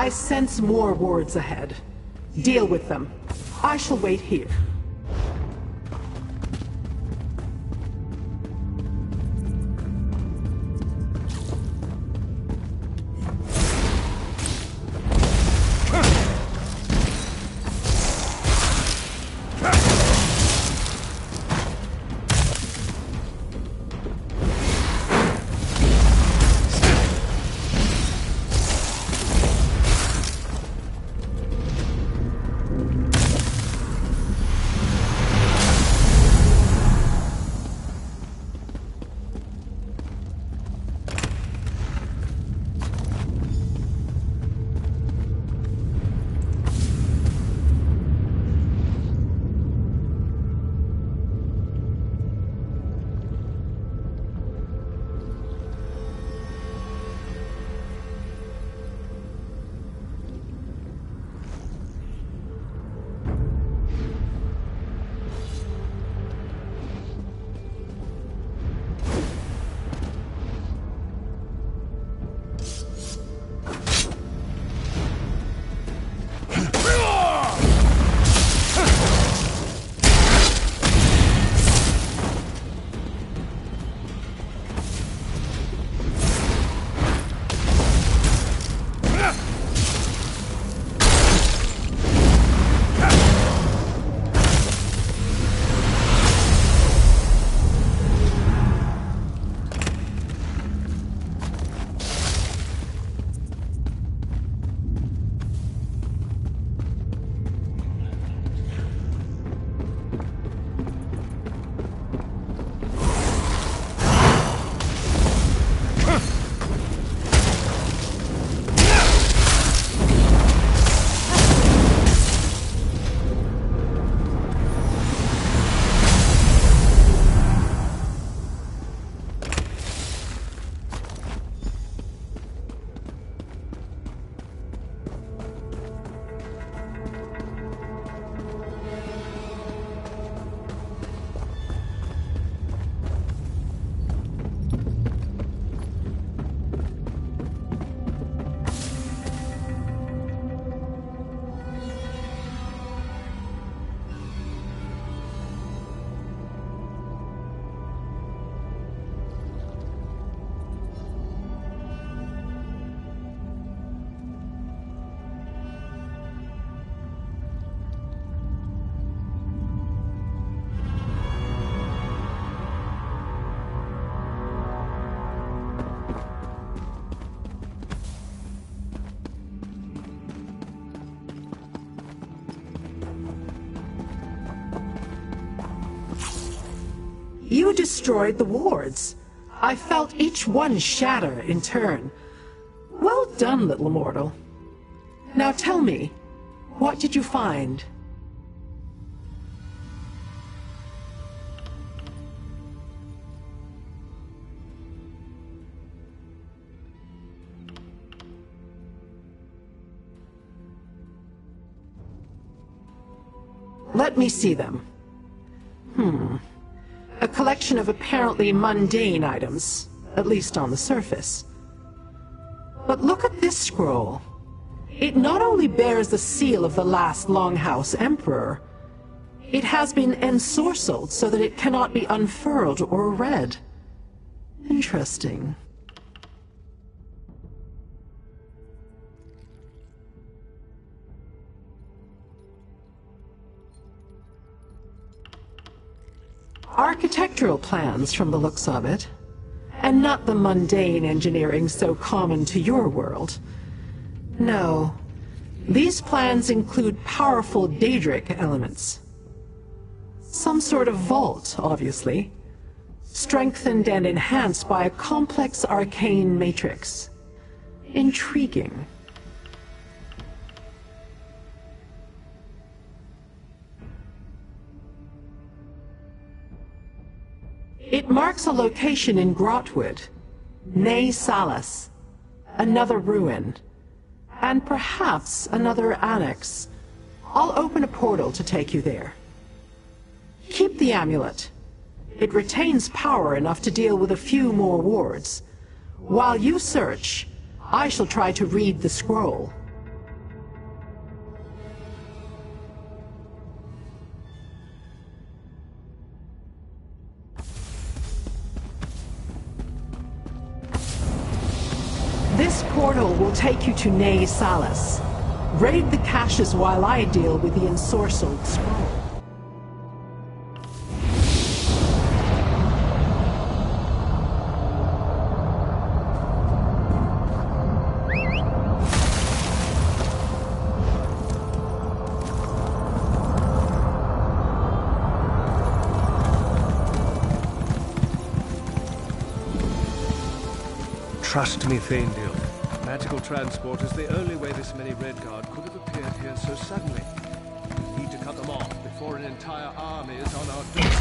I sense more wards ahead. Deal with them. I shall wait here. You destroyed the wards. I felt each one shatter in turn. Well done, little mortal. Now tell me, what did you find? Let me see them. A collection of apparently mundane items, at least on the surface. But look at this scroll. It not only bears the seal of the last Longhouse Emperor, it has been ensorcelled so that it cannot be unfurled or read. Interesting. Architectural plans from the looks of it, and not the mundane engineering so common to your world. No, these plans include powerful Daedric elements. Some sort of vault, obviously, strengthened and enhanced by a complex arcane matrix. Intriguing. It marks a location in Grotwood, Ne Salas, another ruin, and perhaps another annex. I'll open a portal to take you there. Keep the amulet. It retains power enough to deal with a few more wards. While you search, I shall try to read the scroll. This portal will take you to Ne Salas. Raid the caches while I deal with the ensorcelled scroll. Trust me, Faendil. Magical transport is the only way this many Red Guard could have appeared here so suddenly. We need to cut them off before an entire army is on our doorstep.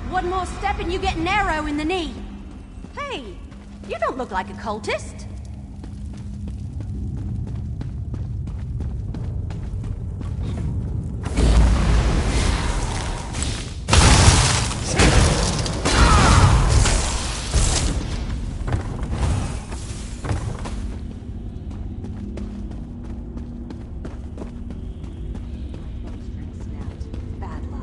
One more step and you get an arrow in the knee. Hey, you don't look like a cultist. Bad luck.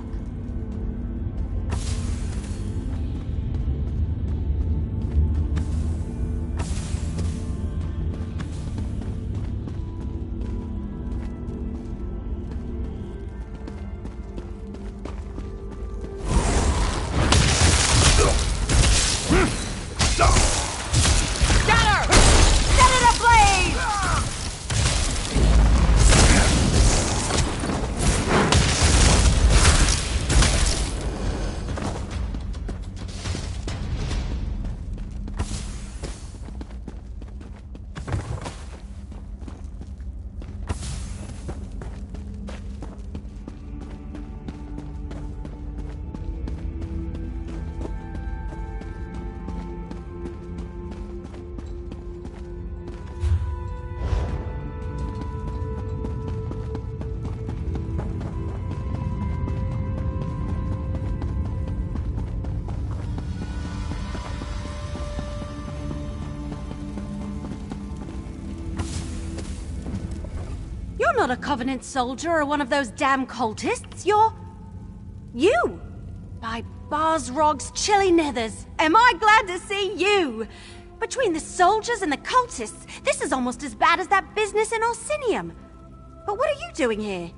You're not a Covenant soldier or one of those damn cultists. You're... you! By Barsrog's chilly nethers, am I glad to see you! Between the soldiers and the cultists, this is almost as bad as that business in Orsinium. But what are you doing here?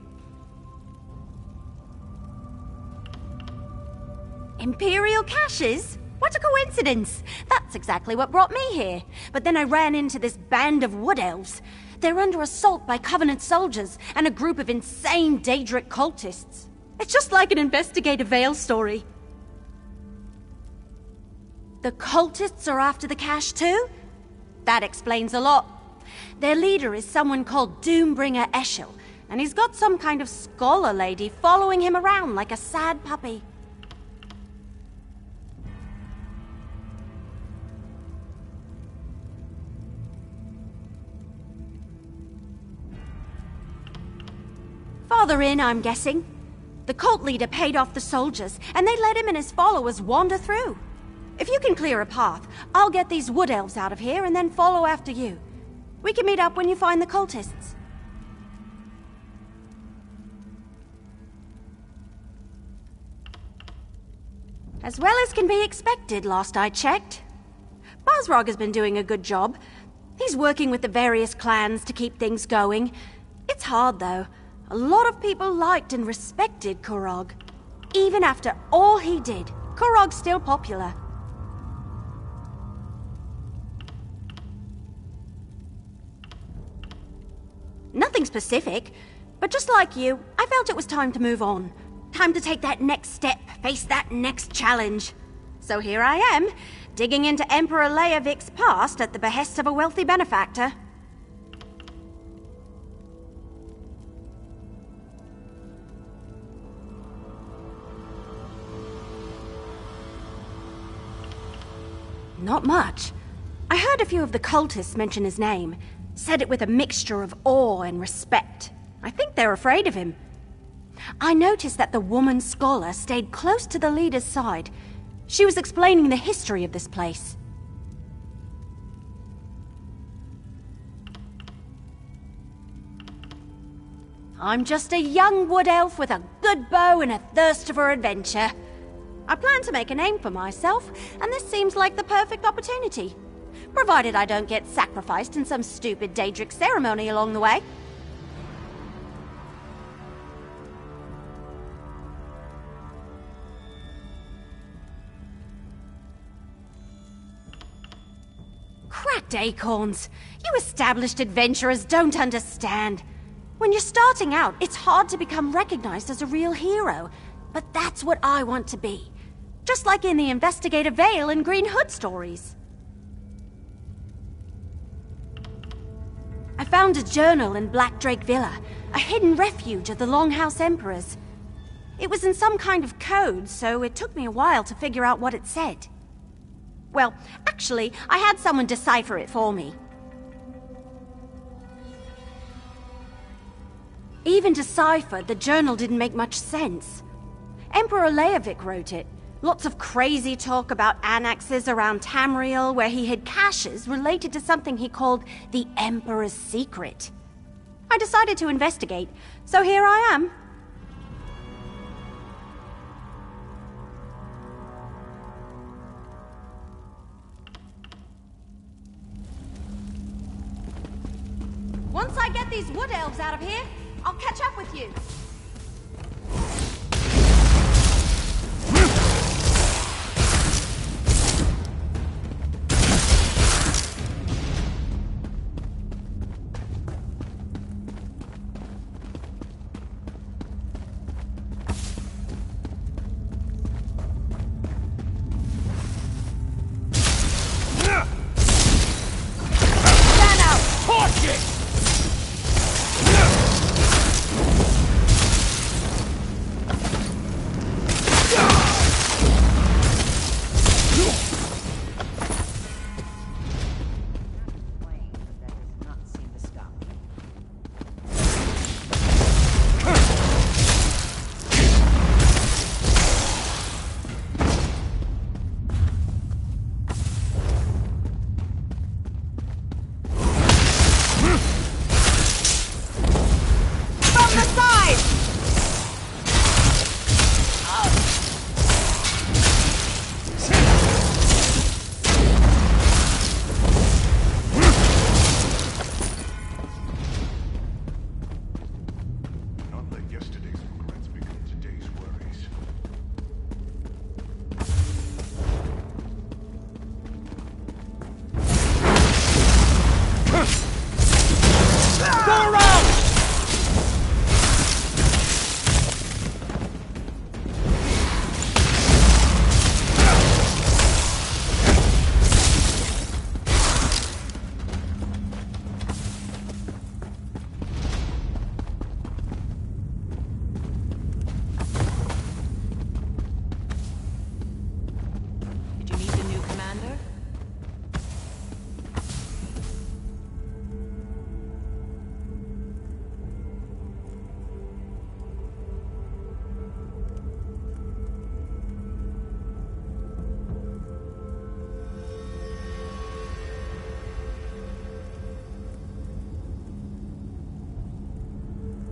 Imperial caches? What a coincidence! That's exactly what brought me here. But then I ran into this band of wood elves. They're under assault by Covenant soldiers and a group of insane Daedric cultists. It's just like an Investigator Vale story. The cultists are after the cache too? That explains a lot. Their leader is someone called Doombringer Eshel, and he's got some kind of scholar lady following him around like a sad puppy. Farther in, I'm guessing. The cult leader paid off the soldiers, and they let him and his followers wander through. If you can clear a path, I'll get these wood elves out of here and then follow after you. We can meet up when you find the cultists. As well as can be expected, last I checked. Barsrog has been doing a good job. He's working with the various clans to keep things going. It's hard, though. A lot of people liked and respected Kurog. Even after all he did, Kurog's still popular. Nothing specific, but just like you, I felt it was time to move on. Time to take that next step, face that next challenge. So here I am, digging into Emperor Leovik's past at the behest of a wealthy benefactor. Not much. I heard a few of the cultists mention his name. Said it with a mixture of awe and respect. I think they're afraid of him. I noticed that the woman scholar stayed close to the leader's side. She was explaining the history of this place. I'm just a young wood elf with a good bow and a thirst for adventure. I plan to make a name for myself, and this seems like the perfect opportunity. Provided I don't get sacrificed in some stupid Daedric ceremony along the way. Cracked acorns! You established adventurers don't understand. When you're starting out, it's hard to become recognized as a real hero. But that's what I want to be. Just like in the Investigator Vale and Green Hood stories. I found a journal in Black Drake Villa, a hidden refuge of the Longhouse Emperors. It was in some kind of code, so it took me a while to figure out what it said. Well, actually, I had someone decipher it for me. Even deciphered, the journal didn't make much sense. Emperor Leovic wrote it. Lots of crazy talk about annexes around Tamriel where he hid caches related to something he called the Emperor's Secret. I decided to investigate, so here I am. Once I get these wood elves out of here, I'll catch up with you.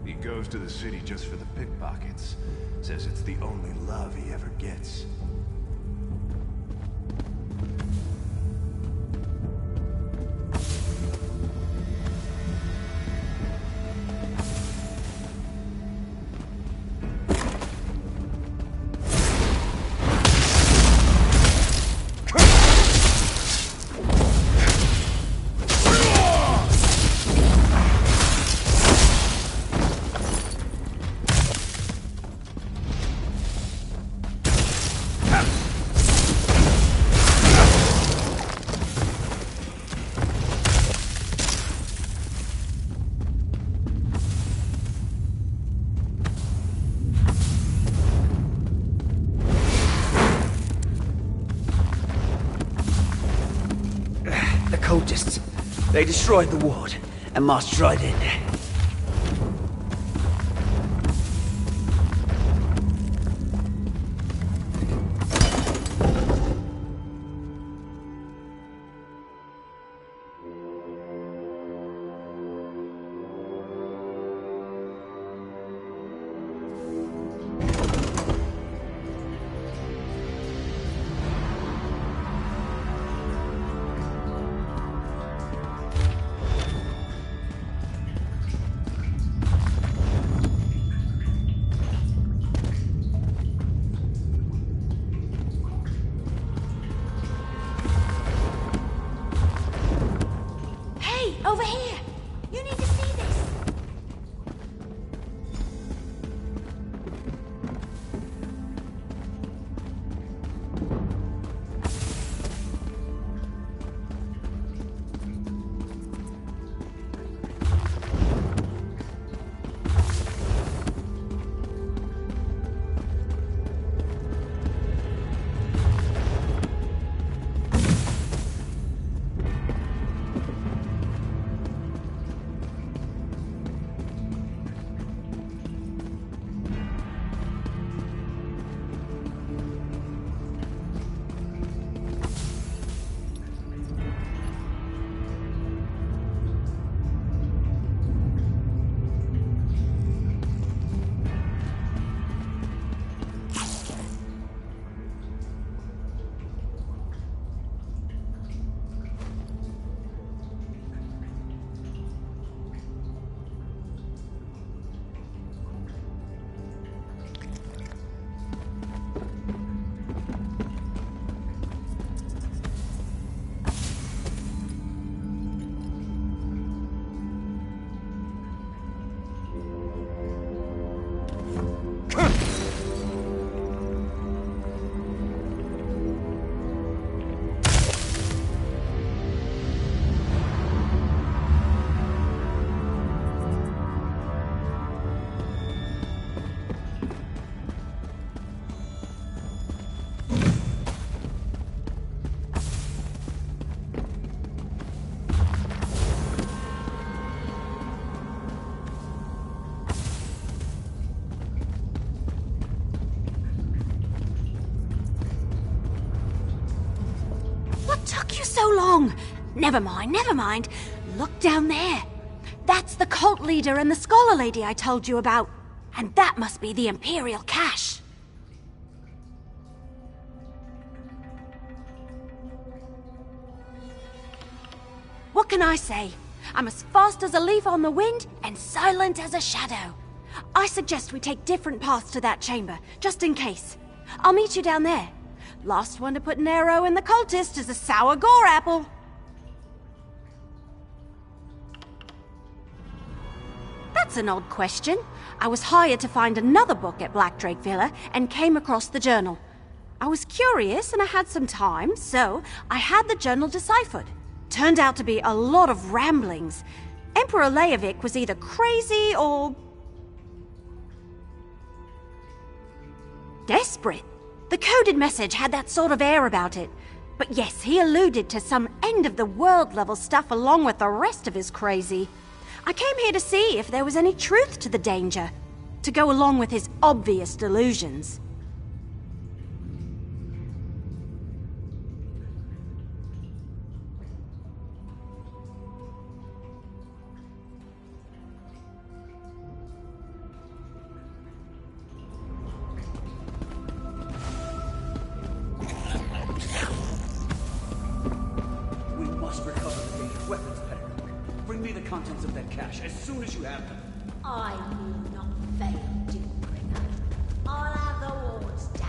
He goes to the city just for the pickpockets. Says it's the only love he ever gets. Cultists. They destroyed the ward and marched right in. Over here! You need to see this! So long! Never mind, never mind. Look down there. That's the cult leader and the scholar lady I told you about. And that must be the Imperial cache. What can I say? I'm as fast as a leaf on the wind and silent as a shadow. I suggest we take different paths to that chamber, just in case. I'll meet you down there. Last one to put an arrow in the cultist is a sour gore apple. That's an odd question. I was hired to find another book at Black Drake Villa and came across the journal. I was curious and I had some time, so I had the journal deciphered. Turned out to be a lot of ramblings. Emperor Leovic was either crazy or desperate. The coded message had that sort of air about it. But yes, he alluded to some end-of-the-world level stuff along with the rest of his crazy. I came here to see if there was any truth to the danger, to go along with his obvious delusions. Contents of that cache as soon as you have them. I will not fail, Doombringer. I'll have the wards down.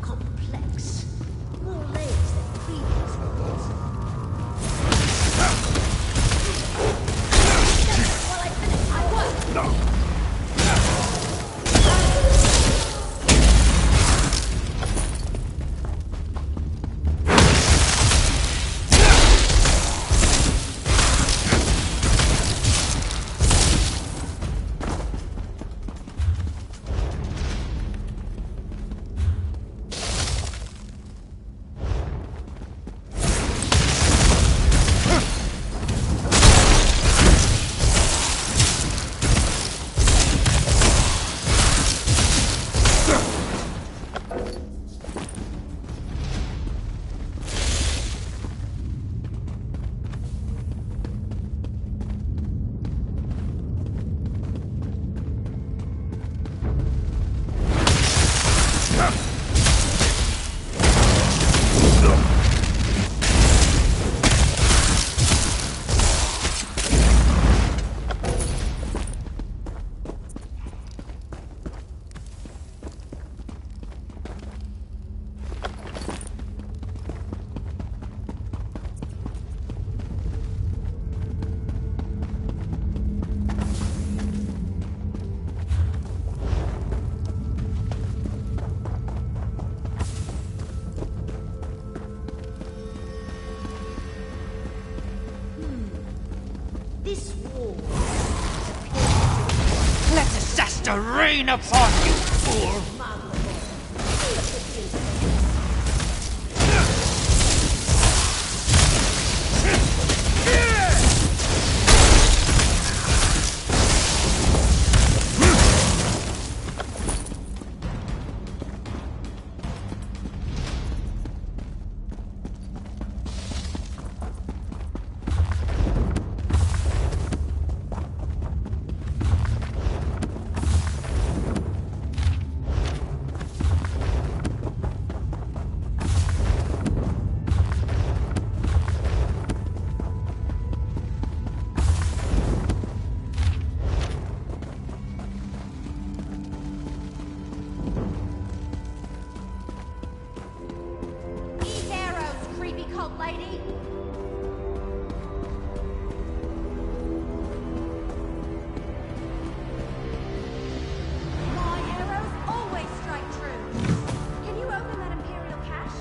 Complex. More layers than previous ones. While I finish my work. This wall Let disaster rain upon you, fool! These arrows, creepy cult lady. My arrows always strike true. Can you open that Imperial cache?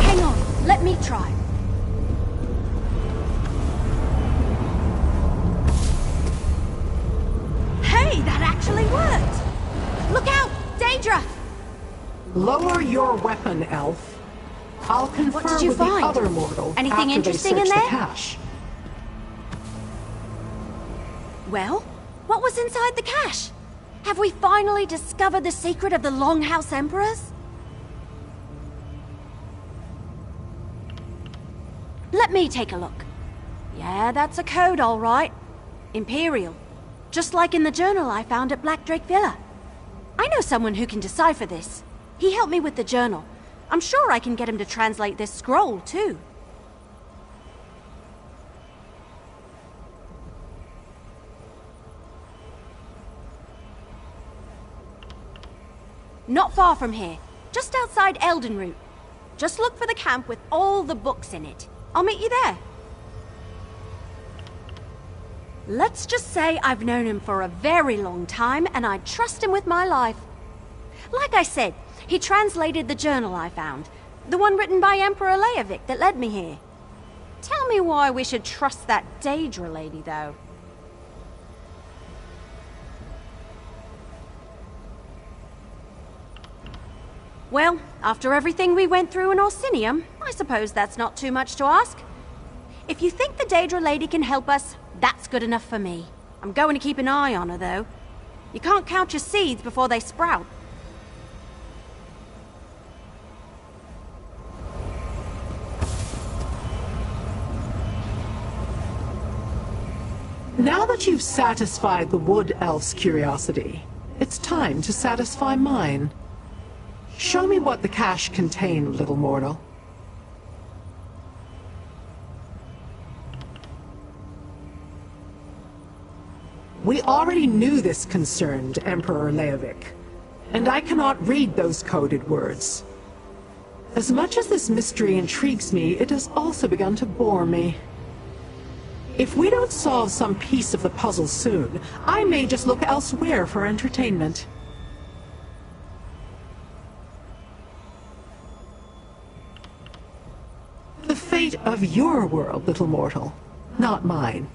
Hang on, let me try. Hey, that actually worked! Look out! Danger! Lower your weapon, elf. I'll confer What did you with find? the other mortal Anything after interesting they in search there? the cache. Well, what was inside the cache? Have we finally discovered the secret of the Longhouse Emperors? Let me take a look. Yeah, that's a code, all right. Imperial. Just like in the journal I found at Black Drake Villa. I know someone who can decipher this. He helped me with the journal. I'm sure I can get him to translate this scroll, too. Not far from here, just outside Eldenroot. Just look for the camp with all the books in it. I'll meet you there. Let's just say I've known him for a very long time, and I trust him with my life. Like I said, he translated the journal I found. The one written by Emperor Leovic that led me here. Tell me why we should trust that Daedra lady, though. Well, after everything we went through in Orsinium, I suppose that's not too much to ask. If you think the Daedra lady can help us, that's good enough for me. I'm going to keep an eye on her, though. You can't count your seeds before they sprout. Now that you've satisfied the Wood Elf's curiosity, it's time to satisfy mine. Show me what the cache contained, little mortal. We already knew this concerned Emperor Leovic, and I cannot read those coded words. As much as this mystery intrigues me, it has also begun to bore me. If we don't solve some piece of the puzzle soon, I may just look elsewhere for entertainment. The fate of your world, little mortal, not mine.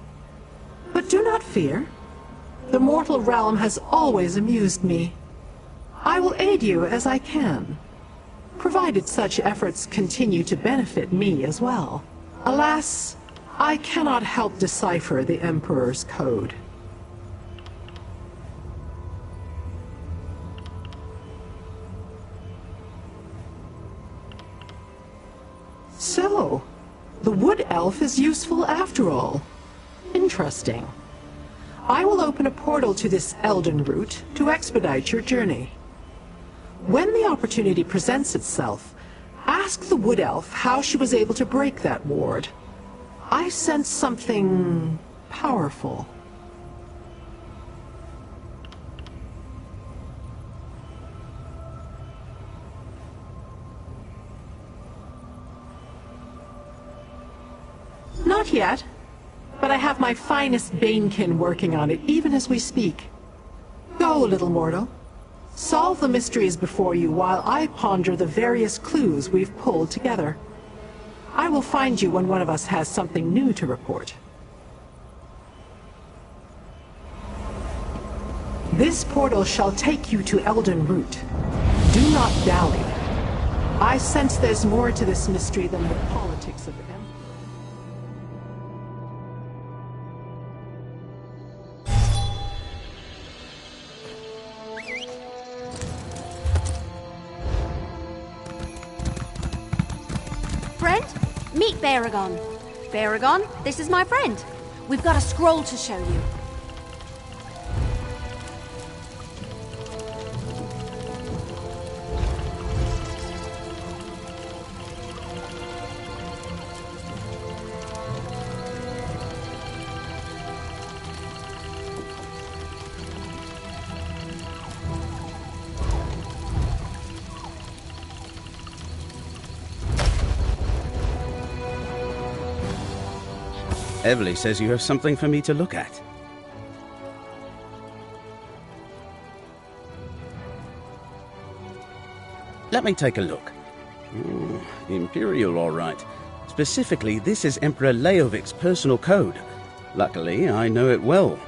But do not fear. The mortal realm has always amused me. I will aid you as I can, provided such efforts continue to benefit me as well. Alas, I cannot help decipher the Emperor's code. So, the Wood Elf is useful after all. Interesting. I will open a portal to this Eldenroot to expedite your journey. When the opportunity presents itself, ask the Wood Elf how she was able to break that ward. I sense something powerful. Not yet, but I have my finest Banekin working on it even as we speak. Go, little mortal. Solve the mysteries before you while I ponder the various clues we've pulled together. I will find you when one of us has something new to report. This portal shall take you to Eldenroot. Do not dally. I sense there's more to this mystery than the politics of the Emperor. Friend, meet Baragon. Baragon, this is my friend. We've got a scroll to show you. Evely says you have something for me to look at. Let me take a look. Imperial, all right. Specifically, this is Emperor Leovic's personal code. Luckily, I know it well.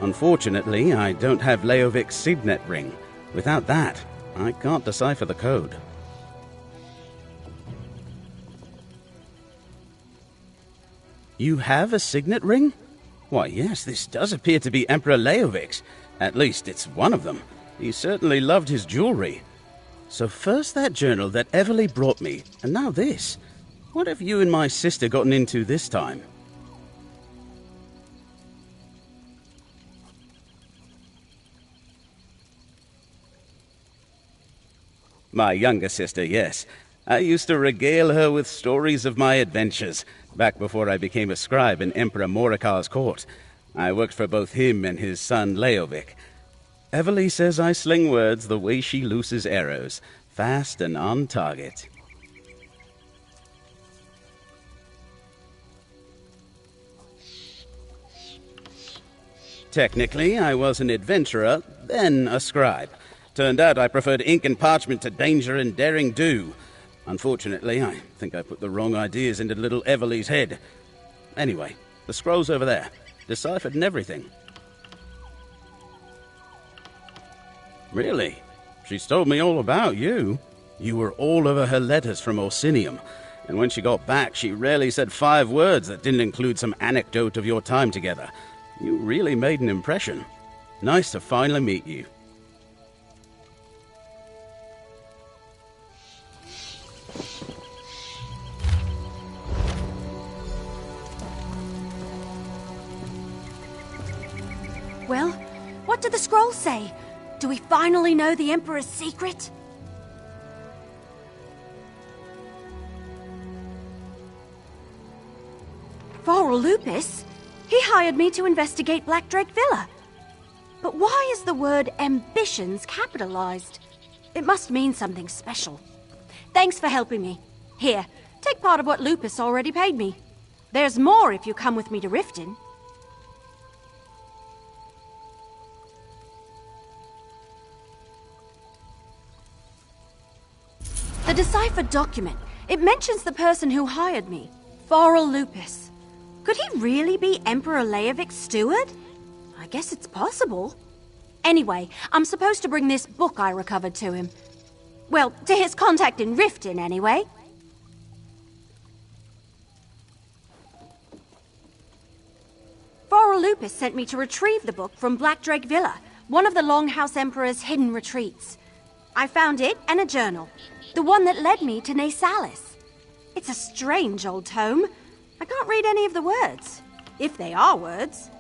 Unfortunately, I don't have Leovic's signet ring. Without that, I can't decipher the code. You have a signet ring? Why, yes, this does appear to be Emperor Leovic's. At least it's one of them. He certainly loved his jewelry. So first that journal that Everly brought me, and now this. What have you and my sister gotten into this time? My younger sister, yes. I used to regale her with stories of my adventures, back before I became a scribe in Emperor Morikar's court. I worked for both him and his son Leovic. Everly says I sling words the way she looses arrows, fast and on target. Technically, I was an adventurer, then a scribe. Turned out I preferred ink and parchment to danger and daring do. Unfortunately, I think I put the wrong ideas into little Everly's head. Anyway, the scroll's over there, deciphered and everything. Really? She's told me all about you. You were all over her letters from Orsinium, and when she got back, she rarely said 5 words that didn't include some anecdote of your time together. You really made an impression. Nice to finally meet you. Well, what did the scroll say? Do we finally know the Emperor's secret? Varl Lupus? He hired me to investigate Black Drake Villa. But why is the word ambitions capitalized? It must mean something special. Thanks for helping me. Here, take part of what Lupus already paid me. There's more if you come with me to Riften. The deciphered document. It mentions the person who hired me, Varl Lupus. Could he really be Emperor Leovic's steward? I guess it's possible. Anyway, I'm supposed to bring this book I recovered to him. Well, to his contact in Riften, anyway. Varl Lupus sent me to retrieve the book from Black Drake Villa, one of the Longhouse Emperor's hidden retreats. I found it and a journal. The one that led me to Nasalis. It's a strange old tome. I can't read any of the words, if they are words.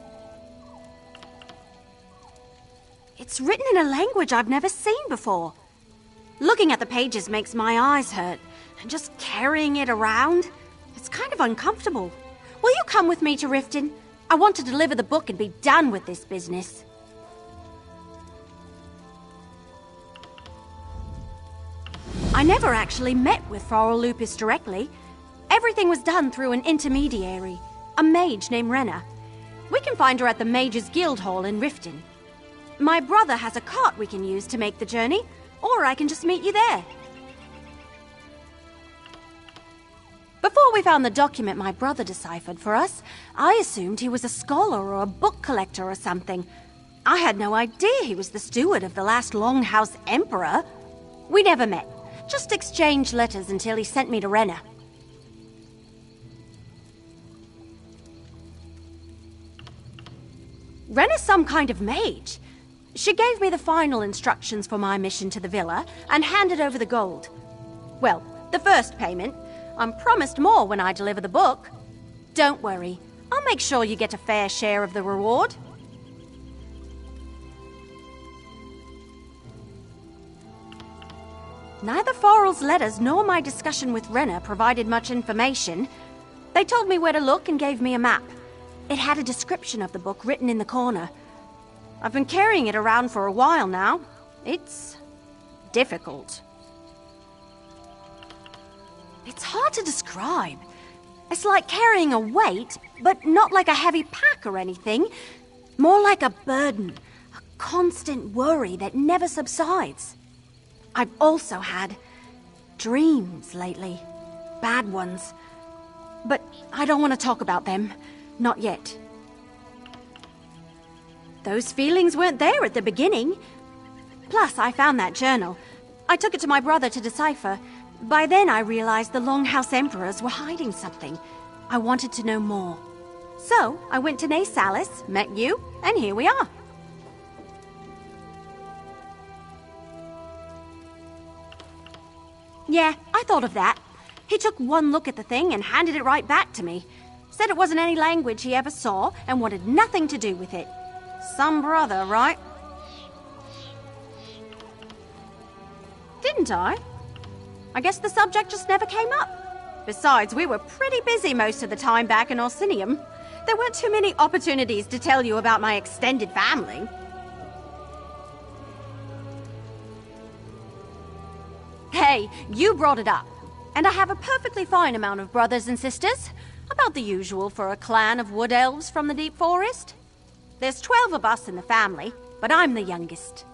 It's written in a language I've never seen before. Looking at the pages makes my eyes hurt, and just carrying it around, it's kind of uncomfortable. Will you come with me to Riften? I want to deliver the book and be done with this business. I never actually met with Varl Lupus directly. Everything was done through an intermediary, a mage named Renna. We can find her at the Mages Guild Hall in Riften. My brother has a cart we can use to make the journey, or I can just meet you there. Before we found the document my brother deciphered for us, I assumed he was a scholar or a book collector or something. I had no idea he was the steward of the last Longhouse Emperor. We never met. Just exchanged letters until he sent me to Renna. Renna's some kind of mage. She gave me the final instructions for my mission to the villa and handed over the gold. Well, the first payment. I'm promised more when I deliver the book. Don't worry, I'll make sure you get a fair share of the reward. Neither Farrell's letters nor my discussion with Renna provided much information. They told me where to look and gave me a map. It had a description of the book written in the corner. I've been carrying it around for a while now. It's difficult. It's hard to describe. It's like carrying a weight, but not like a heavy pack or anything. More like a burden, a constant worry that never subsides. I've also had dreams lately. Bad ones. But I don't want to talk about them. Not yet. Those feelings weren't there at the beginning. Plus, I found that journal. I took it to my brother to decipher. By then, I realized the Longhouse Emperors were hiding something. I wanted to know more. So, I went to Salis, met you, and here we are. Yeah, I thought of that. He took one look at the thing and handed it right back to me. Said it wasn't any language he ever saw and wanted nothing to do with it. Some brother, right? Didn't I? I guess the subject just never came up. Besides, we were pretty busy most of the time back in Orsinium. There weren't too many opportunities to tell you about my extended family. Hey, you brought it up. And I have a perfectly fine amount of brothers and sisters. About the usual for a clan of wood elves from the deep forest. There's 12 of us in the family, but I'm the youngest.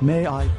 May I?